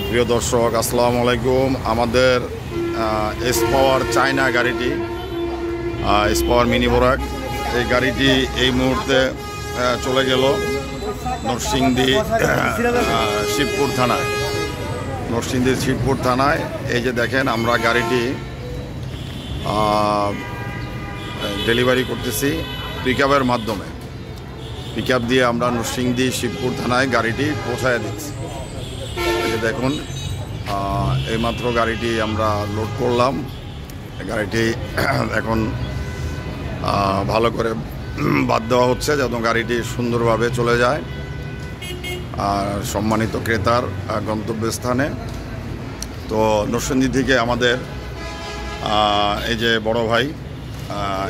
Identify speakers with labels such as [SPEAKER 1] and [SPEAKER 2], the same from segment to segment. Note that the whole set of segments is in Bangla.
[SPEAKER 1] প্রিয় দর্শক, আসসালামু আলাইকুম। আমাদের এস পাওয়ার চায়না গাড়িটি, এস পাওয়ার মিনি বোরাক, এই গাড়িটি এই মুহূর্তে চলে গেল নরসিংদী শিবপুর থানায়। নরসিংদীর শিবপুর থানায় এই যে দেখেন, আমরা গাড়িটি ডেলিভারি করতেছি পিকআপের মাধ্যমে। পিকআপ দিয়ে আমরা নরসিংদী শিবপুর থানায় গাড়িটি পৌঁছায় দিচ্ছি। এই যে দেখুন, এইমাত্র গাড়িটি আমরা লোড করলাম। গাড়িটি এখন ভালো করে বাদ দেওয়া হচ্ছে যাতে গাড়িটি সুন্দরভাবে চলে যায় আর সম্মানিত ক্রেতার গন্তব্যস্থানে। তো নরসিংদী থেকে আমাদের এই যে বড় ভাই,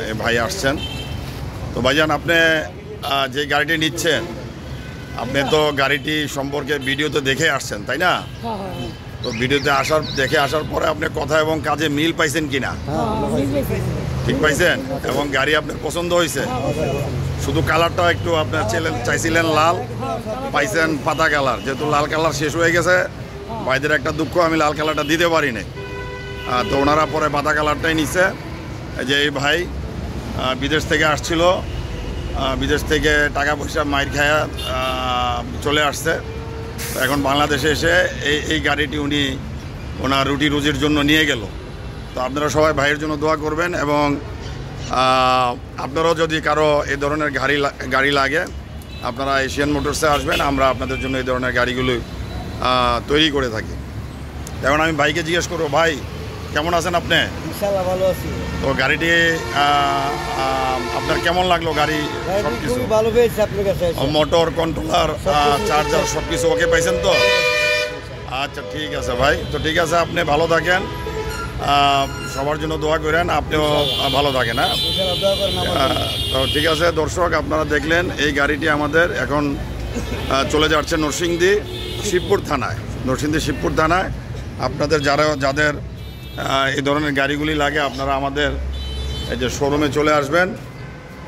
[SPEAKER 1] এই ভাই আসছেন। তো ভাইজান, আপনি যে গাড়িটি নিচ্ছেন, আপনি তো গাড়িটি সম্পর্কে ভিডিওতে দেখে আসছেন, তাই না? তো ভিডিওতে দেখে আসার পরে আপনি কথা এবং কাজে মিল পাইছেন কিনা? ঠিক পাইছেন? এবং গাড়ি আপনার পছন্দ হয়েছে? শুধু কালারটা একটু আপনার চাইছিলেন লাল, পাইছেন পাতা কালার। যেহেতু লাল কালার শেষ হয়ে গেছে, ভাইদের একটা দুঃখ, আমি লাল কালারটা দিতে পারি নাই। তো ওনারা পরে পাতা কালারটাই নিচ্ছে। এই যে এই ভাই বিদেশ থেকে আসছিল, বিদেশ থেকে টাকা পয়সা মাইর খায়া চলে আসছে। এখন বাংলাদেশে এসে এই গাড়িটি উনি ওনার রুটি রুজির জন্য নিয়ে গেল। তো আপনারা সবাই ভাইয়ের জন্য দোয়া করবেন, এবং আপনারাও যদি কারো এই ধরনের গাড়ি লাগে, আপনারা এশিয়ান মোটরসে আসবেন। আমরা আপনাদের জন্য এই ধরনের গাড়িগুলো তৈরি করে থাকি। এখন আমি ভাইকে জিজ্ঞেস করবো, ভাই কেমন আছেন আপনি?
[SPEAKER 2] ইনশাআল্লাহ ভালো আছি।
[SPEAKER 1] তো গাড়িটি আপনার কেমন লাগলো? গাড়ি সবকিছু
[SPEAKER 2] ভালো পেয়েছি আপনার কাছে।
[SPEAKER 1] মোটর, কন্ট্রোলার, চার্জার সবকিছু ওকে পাইছেন তো? আচ্ছা, ঠিক আছে ভাই। তো ঠিক আছে, আপনি ভালো থাকেন, সবার জন্য দোয়া করেন, আপনিও ভালো থাকেন। তো ঠিক আছে দর্শক, আপনারা দেখলেন এই গাড়িটি আমাদের এখন চলে যাচ্ছে নরসিংদী শিবপুর থানায়। নরসিংদী শিবপুর থানায় আপনাদের যাদের এই ধরনের গাড়িগুলি লাগে, আপনারা আমাদের এই যে শোরুমে চলে আসবেন।